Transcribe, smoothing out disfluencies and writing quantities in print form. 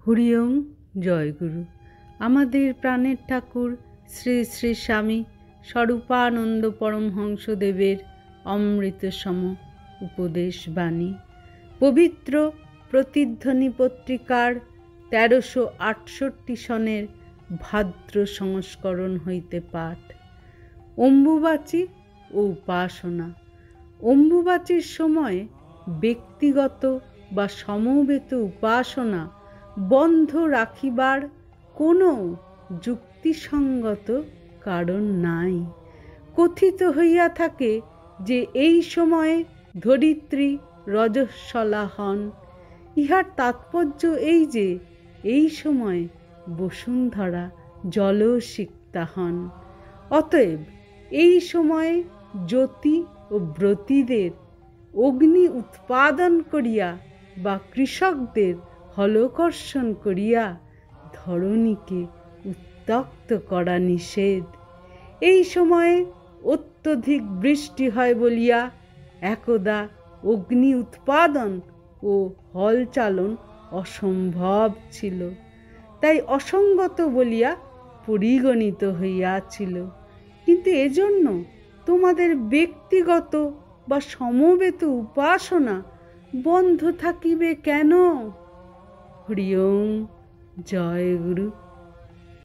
হরি ওম। জয়গুরু। আমাদের প্রাণের ঠাকুর শ্রী শ্রী স্বামী স্বরূপানন্দ পরমহংসদেবের অমৃতসম উপদেশ বাণী পবিত্র প্রতিধ্বনি পত্রিকার 1368 সনের ভাদ্র সংস্করণ হইতে পাঠ। অম্বুবাচী ও উপাসনা। অম্বুবাচীর সময় ব্যক্তিগত বা সমবেত উপাসনা বন্ধ রাখিবার কোনো যুক্তিসঙ্গত কারণ নাই। কথিত হইয়া থাকে যে এই সময়ে ধরিত্রী রজস্বলা হন। ইহার তাৎপর্য এই যে এই সময় বসুন্ধরা জলসিক্তা হন। অতএব এই সময়ে জ্যোতি ও ব্রতীদের অগ্নি উৎপাদন করিয়া বা কৃষকদের হলকর্ষণ করিয়া ধরণীকে উত্তক্ত করা নিষেধ। এই সময়ে অত্যধিক বৃষ্টি হয় বলিয়া একদা অগ্নি উৎপাদন ও হল চালন অসম্ভব ছিল, তাই অসঙ্গত বলিয়া পরিগণিত হইয়াছিল। কিন্তু এজন্য তোমাদের ব্যক্তিগত বা সমবেত উপাসনা বন্ধ থাকিবে কেন? হরি ওম। জয় গুরু।